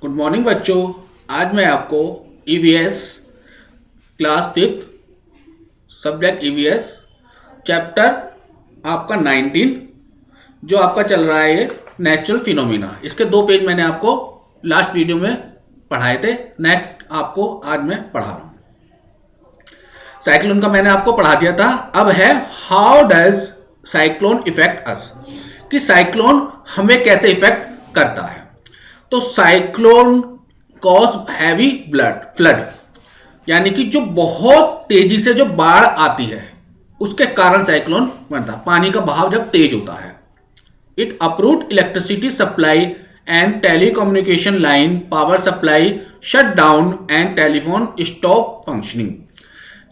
Good morning बच्चों। आज मैं आपको EVS class 5 subject EVS chapter आपका 19 जो आपका चल रहा है ये नेचुरल फिनोमिना, इसके 2 पेज मैंने आपको लास्ट वीडियो में पढ़ाए थे। नेक्स्ट आपको आज मैं पढ़ा रहा हूँ। साइक्लोन का मैंने आपको पढ़ा दिया था। अब है हाउ डज साइक्लोन इफेक्ट अस, कि साइक्लोन हमें कैसे इफेक्ट करता है। तो साइक्लोन कॉज हैवी फ्लड, यानी कि जो बहुत तेजी से जो बाढ़ आती है उसके कारण साइक्लोन बनता है। पानी का बहाव जब तेज होता है। It approved electricity supply and telecommunication line, power supply shut down and telephone stop functioning.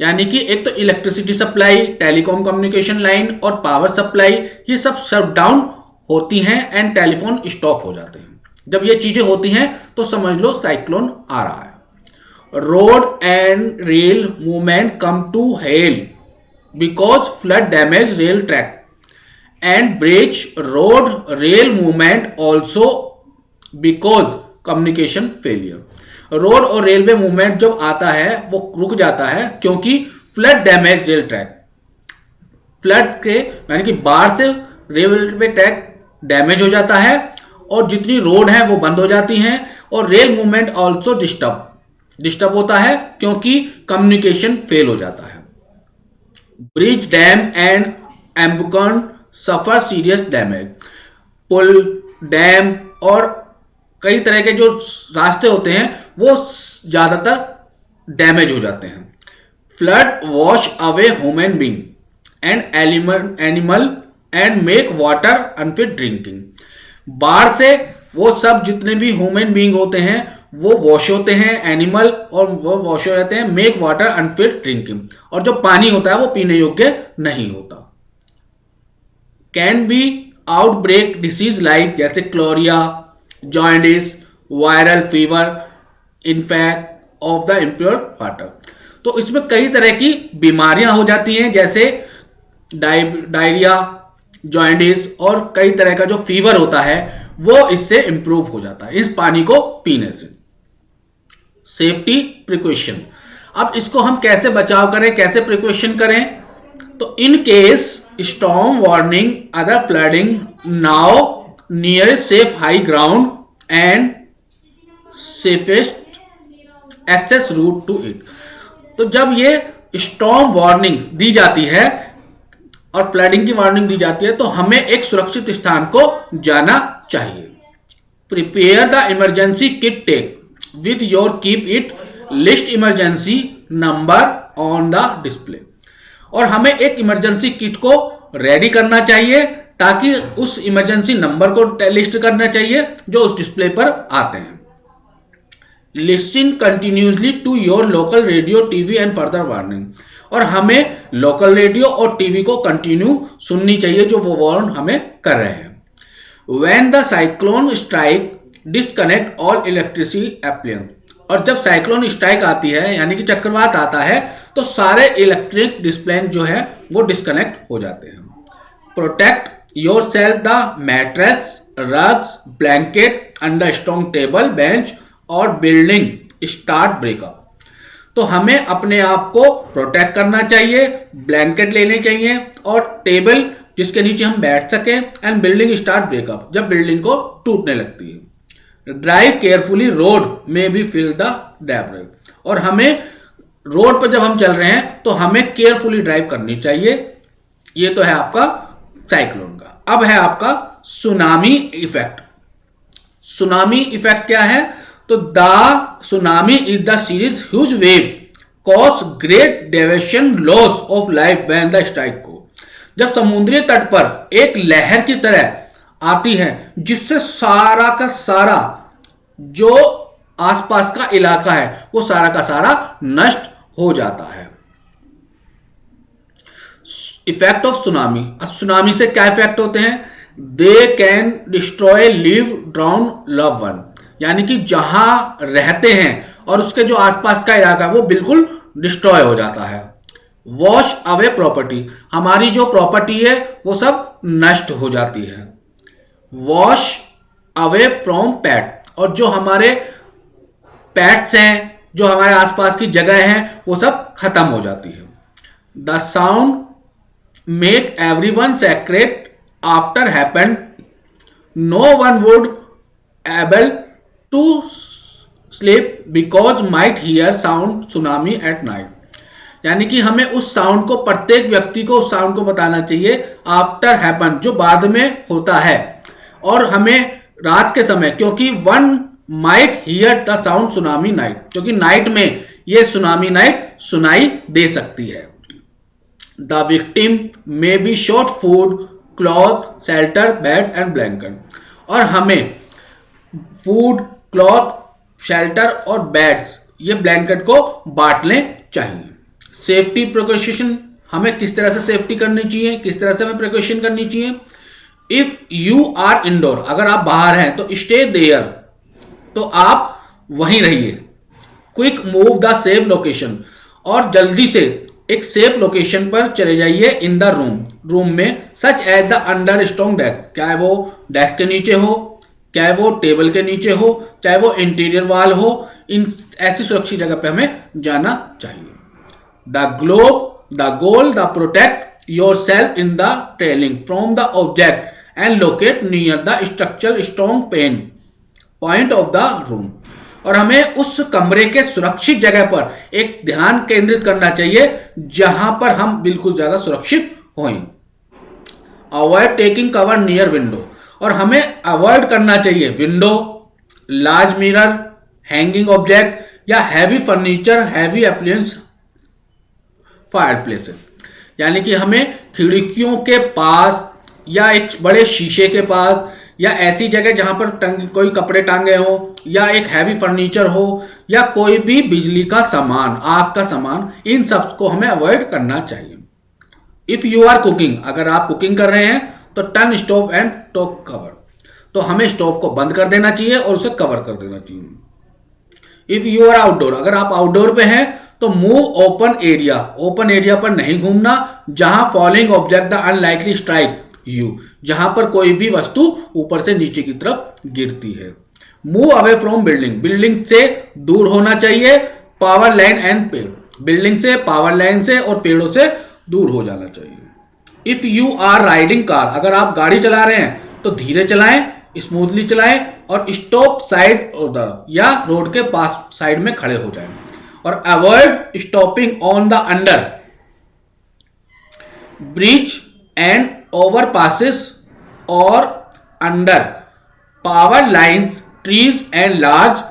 यानी कि एक तो electricity supply, telecom communication line और पावर सप्लाई ये सब शट डाउन होती हैं एंड टेलीफोन स्टॉप हो जाते हैं। जब ये चीजें होती हैं तो समझ लो साइक्लोन आ रहा है। Road and rail movement come to halt because flood damage rail track and bridge road rail movement also because communication failure. Road और रेलवे मूवमेंट जब आता है वो रुक जाता है क्योंकि flood damage rail track, flood के यानी कि बाढ़ से रेलवे ट्रैक डैमेज हो जाता है और जितनी रोड है वो बंद हो जाती हैं और रेल मूवमेंट ऑल्सो डिस्टर्ब होता है क्योंकि कम्युनिकेशन फेल हो जाता है। Bridge, dam and embankment suffer serious damage. पुल, डैम और कई तरह के जो रास्ते होते हैं वो ज्यादातर डैमेज हो जाते हैं। Flood wash away human being and animal and make water unfit drinking. बाढ़ से वो सब जितने भी ह्यूमन बीइंग होते हैं वो वॉश होते हैं, एनिमल और वो वॉश हो जाते हैं, मेक वाटर अनफिट ड्रिंकिंग, और जो पानी होता है वो पीने योग्य नहीं होता। Can be outbreak disease like जैसे cholera, jaundice, viral fever, in fact of the impure water. तो इसमें कई तरह की बीमारियां हो जाती हैं जैसे डायरिया, जॉन्डिस और कई तरह का जो फीवर होता है वो इससे इंप्रूव हो जाता है इस पानी को पीने से। सेफ्टी प्रिकॉशन, अब इसको हम कैसे बचाव करें, कैसे प्रिकॉशन करें। तो in case storm warning, other flooding, now near safe high ground and safest access route to it. तो जब ये स्टॉर्म वार्निंग दी जाती है और फ्लडिंग की वार्निंग दी जाती है तो हमें एक सुरक्षित स्थान को जाना चाहिए। Prepare the emergency kit, take with your, keep it list emergency number on the display. और हमें एक इमरजेंसी किट को रेडी करना चाहिए ताकि उस इमरजेंसी नंबर को लिस्ट करना चाहिए जो उस डिस्प्ले पर आते हैं। Listing continuously to your local radio, TV and further warning. और हमें लोकल रेडियो और टीवी को कंटिन्यू सुननी चाहिए जो वो वार्न हमें कर रहे हैं। When the cyclone strike disconnect all electricity appliance. और जब साइक्लोन स्ट्राइक आती है यानी कि चक्रवात आता है तो सारे इलेक्ट्रिक डिस्प्लेन जो है वो डिस्कनेक्ट हो जाते हैं। Protect your self the mattress, rugs, blanket under strong table, bench और बिल्डिंग स्टार्ट ब्रेकअप। तो हमें अपने आप को प्रोटेक्ट करना चाहिए, ब्लैंकेट लेने चाहिए और टेबल जिसके नीचे हम बैठ सकें एंड बिल्डिंग स्टार्ट ब्रेकअप, जब बिल्डिंग को टूटने लगती है। ड्राइव केयरफुली रोड में भी फिल द डेब्रिस। और हमें रोड पर जब हम चल रहे हैं तो हमें केयरफुली ड्राइव करनी चाहिए। ये तो है आपका साइक्लोन का। अब है आपका सुनामी इफेक्ट। सुनामी इफेक्ट क्या है? तो the tsunami is the series huge wave cause great deviation loss of life when the strike को। जब समुद्री तट पर एक लहर की तरह आती है जिससे सारा का सारा जो आसपास का इलाका है वो सारा का सारा नष्ट हो जाता है। Effect of tsunami. अब सुनामी से क्या इफेक्ट होते हैं? They can destroy, live, drown, love one. यानी कि जहां रहते हैं और उसके जो आसपास का इलाका है वो बिल्कुल डिस्ट्रॉय हो जाता है। वॉश अवे प्रॉपर्टी, हमारी जो प्रॉपर्टी है वो सब नष्ट हो जाती है। वॉश अवे फ्रॉम पेट, और जो हमारे पेट्स हैं, जो हमारे आसपास की जगह हैं, वो सब खत्म हो जाती है। The sound make everyone secret after happened, no one would able to sleep because might hear sound tsunami at night. यानी कि हमें उस साउंड को, प्रत्येक व्यक्ति को उस साउंड को बताना चाहिए आफ्टर हैपन, जो बाद में होता है, और हमें रात के समय, क्योंकि one might here the sound tsunami night, क्योंकि नाइट में ये सुनामी नाइट सुनाई दे सकती है। The victim may be short food, cloth, shelter, bed and blanket. और हमें फूड, क्लॉथ, शेल्टर और बेड्स, ये ब्लैंकेट को बांटने चाहिए। सेफ्टी प्रिकॉशन, हमें किस तरह से सेफ्टी करनी चाहिए, किस तरह से हमें प्रिकॉशन करनी चाहिए। इफ यू आर इंडोर, अगर आप बाहर हैं तो स्टे देयर, तो आप वहीं रहिए। Quick move the safe location, और जल्दी से एक सेफ लोकेशन पर चले जाइए इन द रूम में, such as the under strong desk, चाहे वो डेस्क के नीचे हो, चाहे वो टेबल के नीचे हो, चाहे वो इंटीरियर वॉल हो, इन ऐसी सुरक्षित जगह पे हमें जाना चाहिए। The goal the protect your self in the trailing from the object and locate near the structural strong point of the room. और हमें उस कमरे के सुरक्षित जगह पर एक ध्यान केंद्रित करना चाहिए जहां पर हम बिल्कुल ज्यादा सुरक्षित हों। Avoid taking cover near window, और हमें अवॉइड करना चाहिए window, large mirror, hanging object या heavy furniture, heavy appliances, fireplaces. यानी कि हमें खिड़कियों के पास या एक बड़े शीशे के पास या ऐसी जगह जहां पर कोई कपड़े टांगे हो, या एक हैवी फर्नीचर हो, या कोई भी बिजली का सामान, आग का सामान, इन सब को हमें अवॉइड करना चाहिए। इफ यू आर कुकिंग, अगर आप कुकिंग कर रहे हैं तो turn stove and top cover, तो हमें स्टोव को बंद कर देना चाहिए और उसे कवर कर देना चाहिए। इफ यू आर आउटडोर, अगर आप आउटडोर पे हैं तो मूव ओपन एरिया पर नहीं घूमना, जहां falling object the unlikely strike you, जहां पर कोई भी वस्तु ऊपर से नीचे की तरफ गिरती है। मूव अवे फ्रॉम बिल्डिंग से दूर होना चाहिए। पावर लाइन एंड पेड़, बिल्डिंग से, पावर लाइन से और पेड़ों से दूर हो जाना चाहिए। If you are riding car, अगर आप गाड़ी चला रहे हैं तो धीरे चलाएं, स्मूथली चलाएं, और स्टॉप साइड या रोड के पास साइड में खड़े हो जाएं। और avoid stopping on the under bridge and overpasses और under power lines, trees and large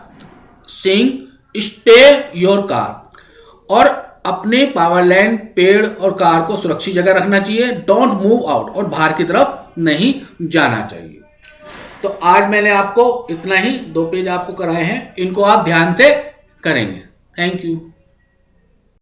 सिंग स्टे योर कार। और अपने पावर लाइन, पेड़ और कार को सुरक्षित जगह रखना चाहिए। डोंट मूव आउट, और बाहर की तरफ नहीं जाना चाहिए। तो आज मैंने आपको इतना ही 2 पेज आपको कराए हैं, इनको आप ध्यान से करेंगे। Thank you.